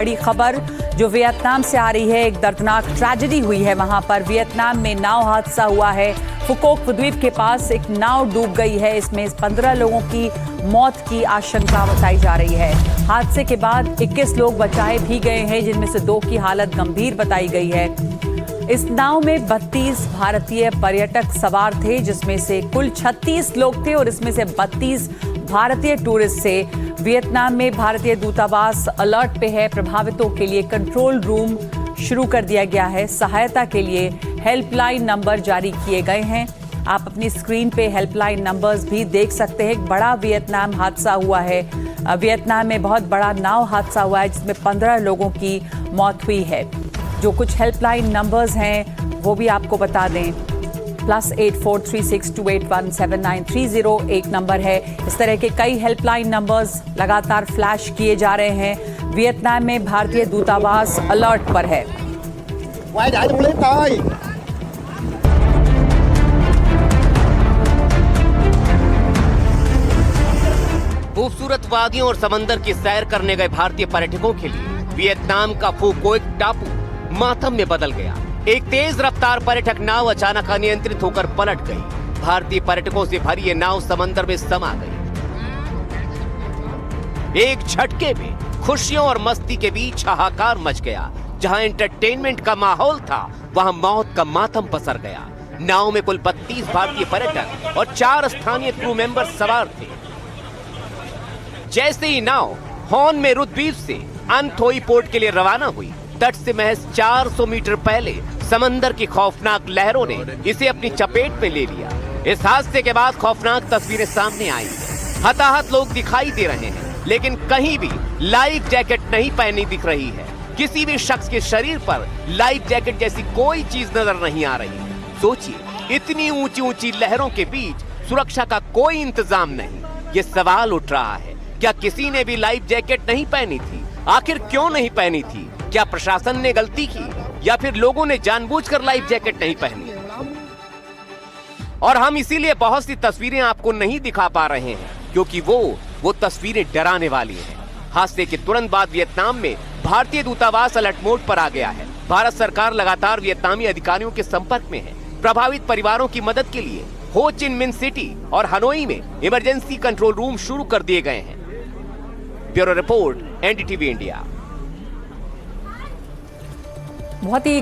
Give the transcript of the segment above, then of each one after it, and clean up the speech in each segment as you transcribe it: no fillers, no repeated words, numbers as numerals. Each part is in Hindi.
बड़ी खबर जो वियतनाम से आ रही है। एक दर्दनाक ट्रेजेडी हुई है वहां पर। वियतनाम में नाव हादसा हुआ है। फुकोक द्वीप के पास एक नाव डूब गई है। इसमें 15 लोगों की मौत की आशंका बताई जा रही है। हादसे के बाद 21 लोग बचाए भी गए हैं, जिनमें से 2 की हालत गंभीर बताई गई है। इस नाव में 32 भारतीय पर्यटक सवार थे, जिसमें से कुल 36 लोग थे और इसमें से 32 भारतीय टूरिस्ट थे। वियतनाम में भारतीय दूतावास अलर्ट पे है। प्रभावितों के लिए कंट्रोल रूम शुरू कर दिया गया है। सहायता के लिए हेल्पलाइन नंबर जारी किए गए हैं। आप अपनी स्क्रीन पे हेल्पलाइन नंबर्स भी देख सकते हैं। एक बड़ा वियतनाम हादसा हुआ है। वियतनाम में बहुत बड़ा नाव हादसा हुआ है, जिसमें 15 लोगों की मौत हुई है। जो कुछ हेल्पलाइन नंबर्स हैं वो भी आपको बता दें। +8436281793 एक नंबर है। इस तरह के कई हेल्पलाइन नंबर्स लगातार फ्लैश किए जा रहे हैं। वियतनाम में भारतीय दूतावास अलर्ट पर है। खूबसूरत वादियों और समंदर की सैर करने गए भारतीय पर्यटकों के लिए वियतनाम का फुकोक टापू मातम में बदल गया। एक तेज रफ्तार पर्यटक नाव अचानक अनियंत्रित होकर पलट गई। भारतीय पर्यटकों से भरी ये नाव समंदर में समा गई। एक झटके में खुशियों और मस्ती के बीच हाहाकार मच गया। जहां एंटरटेनमेंट का माहौल था, वहां मौत का मातम पसर गया। नाव में कुल 32 भारतीय पर्यटक और 4 स्थानीय क्रू मेंबर सवार थे। जैसे ही नाव हॉर्न में द्वीप से अनथोई पोर्ट के लिए रवाना हुई, तट से महज 400 मीटर पहले समंदर की खौफनाक लहरों ने इसे अपनी चपेट में ले लिया। इस हादसे के बाद खौफनाक तस्वीरें सामने आई हैं। हताहत लोग दिखाई दे रहे हैं, लेकिन कहीं भी लाइफ जैकेट नहीं पहनी दिख रही है। किसी भी शख्स के शरीर पर लाइफ जैकेट जैसी कोई चीज नजर नहीं आ रही। सोचिए, इतनी ऊंची ऊंची लहरों के बीच सुरक्षा का कोई इंतजाम नहीं। ये सवाल उठ रहा है, क्या किसी ने भी लाइफ जैकेट नहीं पहनी थी? आखिर क्यों नहीं पहनी थी? क्या प्रशासन ने गलती की या फिर लोगों ने जानबूझकर लाइफ जैकेट नहीं पहनी? और हम इसीलिए बहुत सी तस्वीरें आपको नहीं दिखा पा रहे हैं, क्योंकि वो तस्वीरें डराने वाली हैं। हादसे के तुरंत बाद वियतनाम में भारतीय दूतावास अलर्ट मोड पर आ गया है। भारत सरकार लगातार वियतनामी अधिकारियों के संपर्क में है। प्रभावित परिवारों की मदद के लिए हो चिन मिन सिटी और हनोई में इमरजेंसी कंट्रोल रूम शुरू कर दिए गए हैं। Bureau report, NDTV India. बहुत ही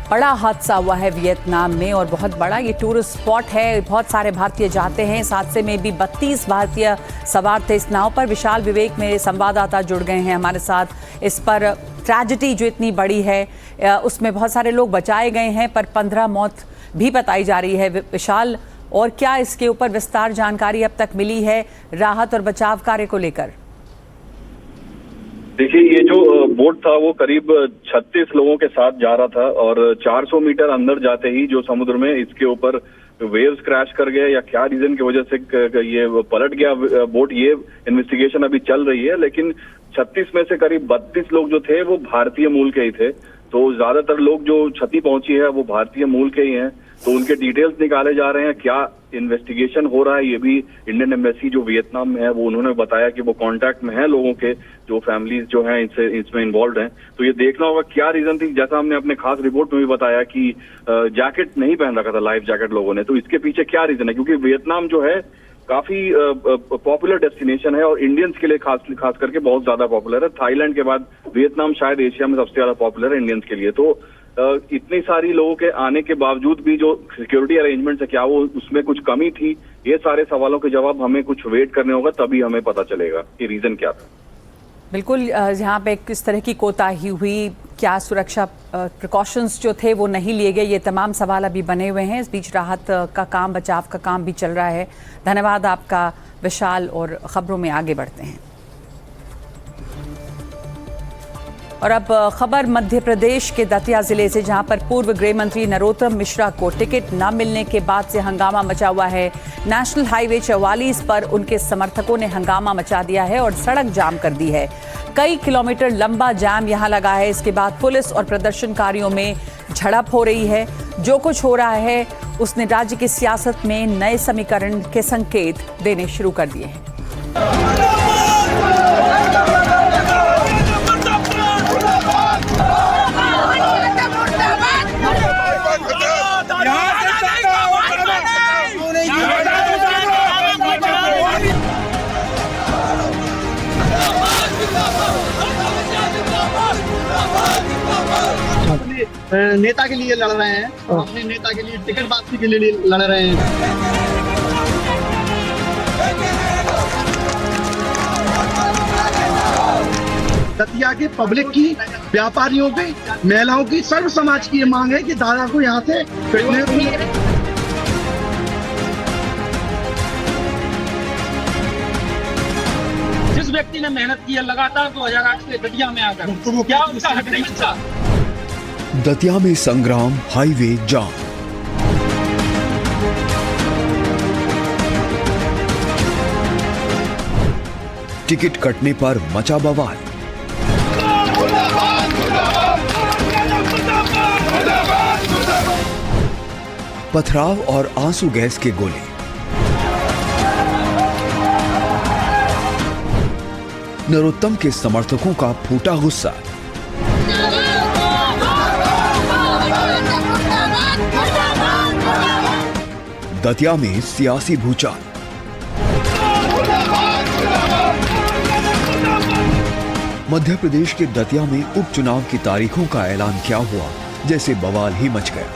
बड़ा हादसा हुआ है वियतनाम में और बहुत बड़ा ये टूरिस्ट स्पॉट है। बहुत सारे भारतीय जाते हैं। इस हादसे में भी 32 भारतीय सवार थे इस नाव पर। विशाल विवेक मेरे संवाददाता जुड़ गए हैं हमारे साथ। इस पर ट्रेजेडी जो इतनी बड़ी है उसमें बहुत सारे लोग बचाए गए हैं, पर 15 मौत भी बताई जा रही है। विशाल, और क्या इसके ऊपर विस्तार जानकारी अब तक मिली है राहत और बचाव कार्य को लेकर? देखिए, ये जो बोट था वो करीब 36 लोगों के साथ जा रहा था और 400 मीटर अंदर जाते ही जो समुद्र में इसके ऊपर वेव्स क्रैश कर गए या क्या रीजन की वजह से ये पलट गया बोट, ये इन्वेस्टिगेशन अभी चल रही है। लेकिन 36 में से करीब 32 लोग जो थे वो भारतीय मूल के ही थे। तो ज्यादातर लोग जो क्षति पहुंची है वो भारतीय मूल के ही हैं। तो उनके डिटेल्स निकाले जा रहे हैं। क्या इन्वेस्टिगेशन हो रहा है, ये भी इंडियन एम्बेसी जो वियतनाम में है वो उन्होंने बताया कि वो कांटेक्ट में है लोगों के, जो फैमिलीज जो हैं इसमें इन्वॉल्व हैं। तो ये देखना होगा क्या रीजन थी। जैसा हमने अपने खास रिपोर्ट में भी बताया कि जैकेट नहीं पहन रखा था, लाइफ जैकेट लोगों ने। तो इसके पीछे क्या रीजन है, क्योंकि वियतनाम जो है काफी पॉपुलर डेस्टिनेशन है और इंडियंस के लिए खास करके बहुत ज्यादा पॉपुलर है। थाईलैंड के बाद वियतनाम शायद एशिया में सबसे ज्यादा पॉपुलर है इंडियंस के लिए। तो इतनी सारी लोगों के आने के बावजूद भी जो सिक्योरिटी अरेंजमेंट है, क्या वो उसमें कुछ कमी थी? ये सारे सवालों के जवाब हमें कुछ वेट करने होगा, तभी हमें पता चलेगा कि रीजन क्या था। बिल्कुल, यहाँ पे किस तरह की कोताही हुई, क्या सुरक्षा प्रिकॉशंस जो थे वो नहीं लिए गए, ये तमाम सवाल अभी बने हुए हैं। इस बीच राहत का काम, बचाव का काम भी चल रहा है। धन्यवाद आपका विशाल, और खबरों में आगे बढ़ते हैं। और अब खबर मध्य प्रदेश के दतिया जिले से, जहां पर पूर्व गृह मंत्री नरोत्तम मिश्रा को टिकट न मिलने के बाद से हंगामा मचा हुआ है। नेशनल हाईवे 44 पर उनके समर्थकों ने हंगामा मचा दिया है और सड़क जाम कर दी है। कई किलोमीटर लंबा जाम यहां लगा है। इसके बाद पुलिस और प्रदर्शनकारियों में झड़प हो रही है। जो कुछ हो रहा है उसने राज्य की सियासत में नए समीकरण के संकेत देने शुरू कर दिए हैं। नेता के लिए लड़ रहे हैं, अपने नेता के लिए टिकट वापसी के लिए लड़ रहे हैं। दतिया के पब्लिक की, व्यापारियों की, महिलाओं की, सर्व समाज की ये मांग है कि दादा को यहाँ से जिस व्यक्ति ने मेहनत की है लगातार 2008 से दतिया में आकर, तो क्या उसका हक नहीं मिलता? दतिया में संग्राम, हाईवे जाम। टिकट कटने पर मचा बवाल। पथराव और आंसू गैस के गोले। नरोत्तम के समर्थकों का फूटा गुस्सा। दतिया में सियासी भूचाल। मध्य प्रदेश के दतिया में उपचुनाव की तारीखों का ऐलान क्या हुआ, जैसे बवाल ही मच गया।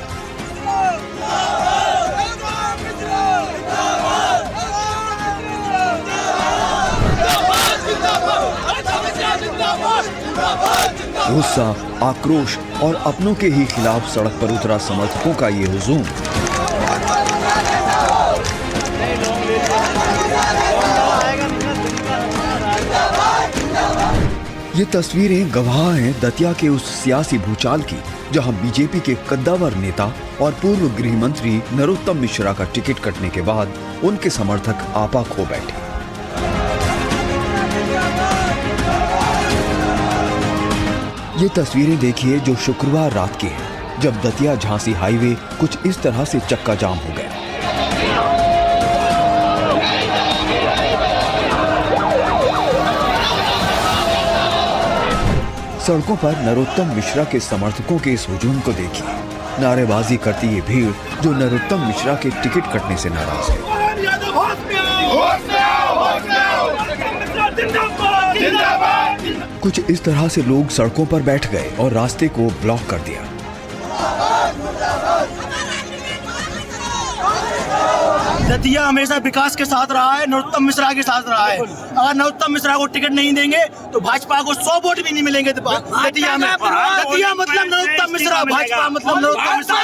गुस्सा, आक्रोश और अपनों के ही खिलाफ सड़क पर उतरा समर्थकों का ये हुजूम। ये तस्वीरें गवाह हैं दतिया के उस सियासी भूचाल की, जहां बीजेपी के कद्दावर नेता और पूर्व गृह मंत्री नरोत्तम मिश्रा का टिकट कटने के बाद उनके समर्थक आपा खो बैठे। ये तस्वीरें देखिए जो शुक्रवार रात की हैं, जब दतिया झांसी हाईवे कुछ इस तरह से चक्का जाम हो गया। सड़कों पर नरोत्तम मिश्रा के समर्थकों के इस हुजूम को देखिए। नारेबाजी करती ये भीड़ जो नरोत्तम मिश्रा के टिकट कटने से नाराज है। कुछ इस तरह से लोग सड़कों पर बैठ गए और रास्ते को ब्लॉक कर दिया। दतिया हमेशा विकास के साथ रहा है, नरोत्तम मिश्रा के साथ रहा है। अगर नरोत्तम मिश्रा को टिकट नहीं देंगे तो भाजपा को 100 वोट भी नहीं मिलेंगे दतिया में। दतिया मतलब नरोत्तम मिश्रा, भाजपा मतलब नरोत्तम मिश्रा।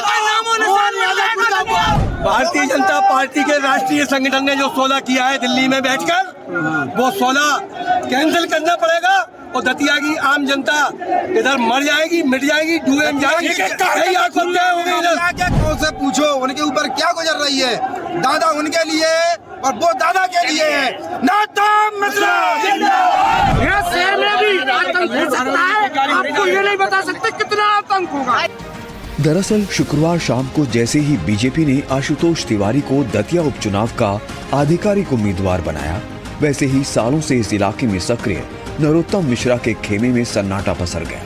भारतीय जनता पार्टी के राष्ट्रीय संगठन ने जो 16 किया है दिल्ली में बैठकर, वो 16 कैंसिल करना पड़ेगा और दतिया की आम जनता इधर मर जाएगी, मिट जाएगी, डूबे जाएगी। कौन से पूछो उनके ऊपर क्या गुजर रही है। दादा उनके लिए और वो दादा के लिए है। नरोत्तम मिश्रा शहर में भी आतंक हो सकता है, आपको ये नहीं बता सकते कितना आतंक होगा। दरअसल शुक्रवार शाम को जैसे ही बीजेपी ने आशुतोष तिवारी को दतिया उपचुनाव का आधिकारिक उम्मीदवार बनाया, वैसे ही सालों से इस इलाके में सक्रिय नरोत्तम मिश्रा के खेमे में सन्नाटा पसर गया।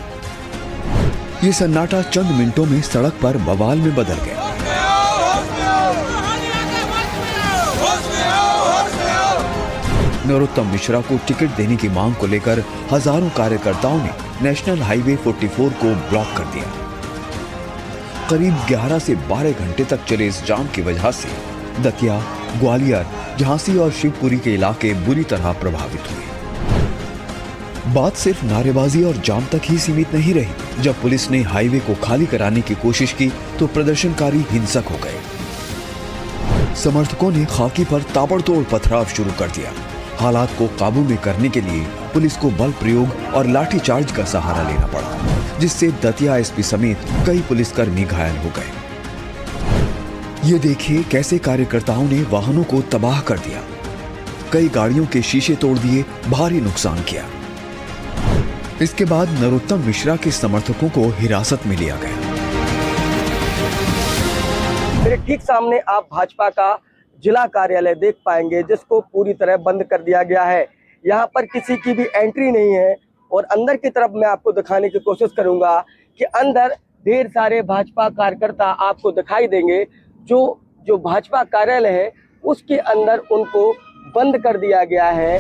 ये सन्नाटा चंद मिनटों में सड़क पर बवाल में बदल गया। नरोत्तम मिश्रा को टिकट देने की मांग को लेकर हजारों कार्यकर्ताओं ने नेशनल हाईवे 44 को ब्लॉक कर दिया। करीब 11 से 12 घंटे तक चले इस जाम की वजह से दतिया, ग्वालियर, झांसी और शिवपुरी के इलाके बुरी तरह प्रभावित हुए। बात सिर्फ नारेबाजी और जाम तक ही सीमित नहीं रही। जब पुलिस ने हाईवे को खाली कराने की कोशिश की तो प्रदर्शनकारी हिंसक हो गए। समर्थकों ने खाकी पर ताबड़तोड़ पथराव शुरू कर दिया। हालात को काबू में करने के लिए पुलिस को बल प्रयोग और लाठीचार्ज का सहारा लेना पड़ा, जिससे दतिया एसपी समेत कई पुलिसकर्मी घायल हो गए। ये देखिए कैसे कार्यकर्ताओं ने वाहनों को तबाह कर दिया, कई गाड़ियों के शीशे तोड़ दिए, भारी नुकसान किया। इसके बाद नरोत्तम मिश्रा के समर्थकों को हिरासत में लिया गया। मेरे ठीक सामने आप भाजपा का जिला कार्यालय देख पाएंगे, जिसको पूरी तरह बंद कर दिया गया है। यहाँ पर किसी की भी एंट्री नहीं है और अंदर की तरफ मैं आपको दिखाने की कोशिश करूंगा कि अंदर ढेर सारे भाजपा कार्यकर्ता आपको दिखाई देंगे। जो भाजपा कार्यालय है उसके अंदर उनको बंद कर दिया गया है।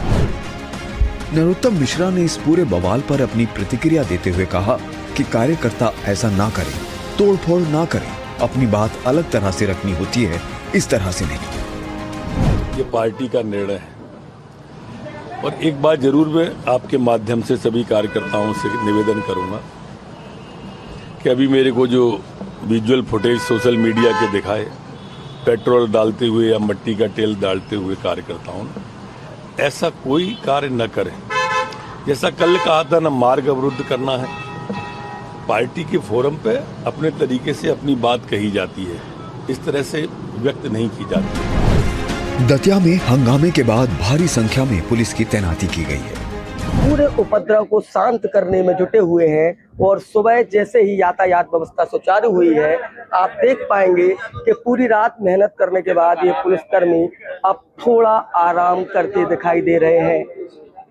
नरोत्तम मिश्रा ने इस पूरे बवाल पर अपनी प्रतिक्रिया देते हुए कहा कि कार्यकर्ता ऐसा ना करें तोड़फोड़ ना करें, अपनी बात अलग तरह से रखनी होती है, इस तरह से नहीं। ये पार्टी का निर्णय है और एक बात जरूर मैं आपके माध्यम से सभी कार्यकर्ताओं से निवेदन करूंगा कि अभी मेरे को जो विजुअल फुटेज सोशल मीडिया के दिखाए पेट्रोल डालते हुए या मिट्टी का तेल डालते हुए कार्यकर्ताओं ने, ऐसा कोई कार्य न करें। जैसा कल कहा था, न मार्ग अवरुद्ध करना है, पार्टी के फोरम पे अपने तरीके से अपनी बात कही जाती है, इस तरह से व्यक्त नहीं की जाती। दतिया में हंगामे के बाद भारी संख्या में पुलिस की तैनाती की गई है। पूरे उपद्रव को शांत करने में जुटे हुए हैं और सुबह जैसे ही यातायात व्यवस्था सुचारू हुई है, आप देख पाएंगे कि पूरी रात मेहनत करने के बाद ये पुलिसकर्मी अब थोड़ा आराम करते दिखाई दे रहे हैं।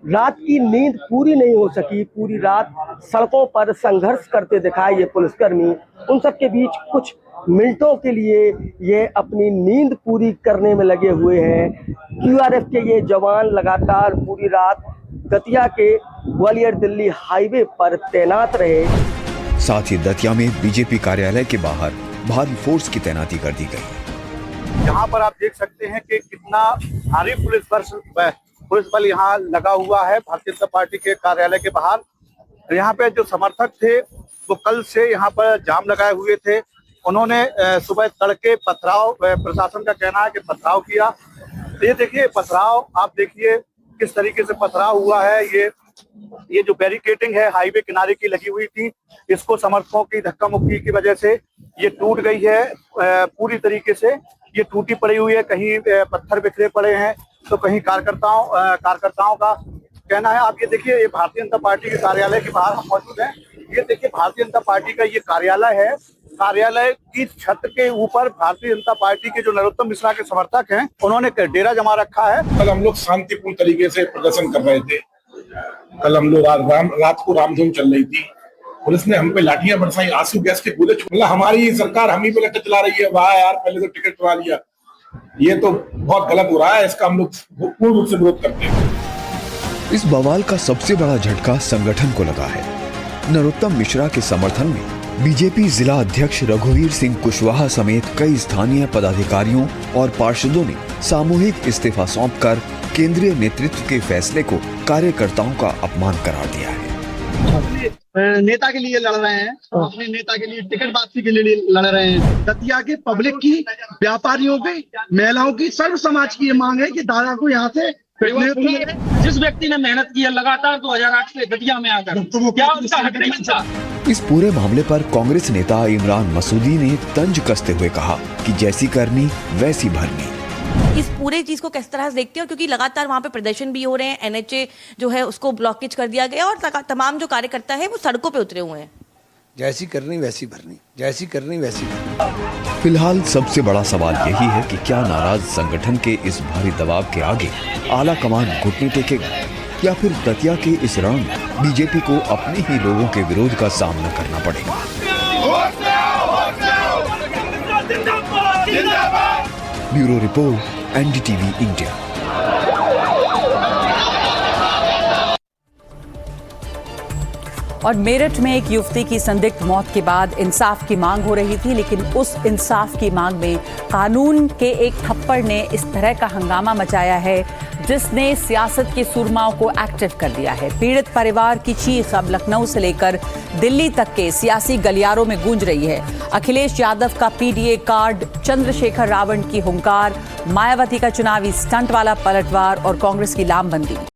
रात की नींद पूरी नहीं हो सकी, पूरी रात सड़कों पर संघर्ष करते दिखाए ये पुलिसकर्मी। उन सबके बीच कुछ मिनटों के लिए ये अपनी नींद पूरी करने में लगे हुए हैं। QRF के ये जवान लगातार पूरी रात दतिया के ग्वालियर दिल्ली हाईवे पर तैनात रहे। साथ ही दतिया में बीजेपी कार्यालय के बाहर भारी फोर्स की तैनाती कर दी गई। यहाँ पर आप देख सकते हैं कि कितना भारी पुलिस बल यहाँ लगा हुआ है भारतीय जनता पार्टी के कार्यालय के बाहर। यहाँ पे जो समर्थक थे वो कल से यहाँ पर जाम लगाए हुए थे। उन्होंने सुबह तड़के पथराव, प्रशासन का कहना है कि पथराव किया। तो ये देखिए पथराव, आप देखिए किस तरीके से पथराव हुआ है। ये जो बैरिकेडिंग है हाईवे किनारे की लगी हुई थी, इसको समर्थकों की धक्का मुक्की की वजह से ये टूट गई है। पूरी तरीके से ये टूटी पड़ी हुई है, कहीं पत्थर बिखरे पड़े हैं तो कहीं कार्यकर्ताओं का कहना है। आप ये देखिए, ये भारतीय जनता पार्टी के कार्यालय के बाहर हम मौजूद हैं। ये देखिए भारतीय जनता पार्टी का ये कार्यालय है। कार्यालय की छत के ऊपर भारतीय जनता पार्टी के जो नरोत्तम मिश्रा के समर्थक हैं, उन्होंने डेरा जमा रखा है। कल हम लोग शांतिपूर्ण तरीके से प्रदर्शन कर रहे थे। कल हम लोग रात को रामधूम चल रही थी, पुलिस ने हम पे लाठियां बरसाई, आंसू गैस के गोले छोड़ा। हमारी सरकार हम ही पे लट्टे चला रही है। वाह यार, पहले तो टिकट करवा लिया, ये तो बहुत गलत हो रहा है। इसका हम लोग पूर्ण रूप से विरोध करते हैं। इस बवाल का सबसे बड़ा झटका संगठन को लगा है। नरोत्तम मिश्रा के समर्थन में बीजेपी जिला अध्यक्ष रघुवीर सिंह कुशवाहा समेत कई स्थानीय पदाधिकारियों और पार्षदों ने सामूहिक इस्तीफा सौंपकर केंद्रीय नेतृत्व के फैसले को कार्यकर्ताओं का अपमान करार दिया है। नेता के लिए लड़ रहे हैं, अपने नेता के लिए टिकट वापसी के लिए लड़ रहे हैं। दतिया के पब्लिक की, व्यापारियों की, महिलाओं की, सर्व समाज की ये मांग है कि दादा को यहाँ से जिस व्यक्ति ने मेहनत की है लगातार 2008 से दतिया में आकर, क्या उनका हक नहीं था? इस पूरे मामले पर कांग्रेस नेता इमरान मसूदी ने तंज कसते हुए कहा कि जैसी करनी वैसी भरनी। इस पूरे चीज को किस तरह से देखते हैं, क्योंकि लगातार वहाँ पे प्रदर्शन भी हो रहे हैं, NHA जो है उसको ब्लॉकेज कर दिया गया और तमाम जो कार्यकर्ता है वो सड़कों पे उतरे हुए हैं। जैसी करनी वैसी भरनी, जैसी करनी वैसी भरनी। फिलहाल सबसे बड़ा सवाल यही है कि क्या नाराज संगठन के इस भारी दबाव के आगे आला कमान घुटने टेकेगा या फिर दतिया के इस रण में बीजेपी को अपने ही लोगों के विरोध का सामना करना पड़ेगा। Bureau report, NDTV India. और मेरठ में एक युवती की संदिग्ध मौत के बाद इंसाफ की मांग हो रही थी, लेकिन उस इंसाफ की मांग में कानून के एक थप्पड़ ने इस तरह का हंगामा मचाया है जिसने सियासत के सुरमाओं को एक्टिव कर दिया है। पीड़ित परिवार की चीख अब लखनऊ से लेकर दिल्ली तक के सियासी गलियारों में गूंज रही है। अखिलेश यादव का PDA कार्ड, चंद्रशेखर रावण की हुंकार, मायावती का चुनावी स्टंट वाला पलटवार और कांग्रेस की लामबंदी।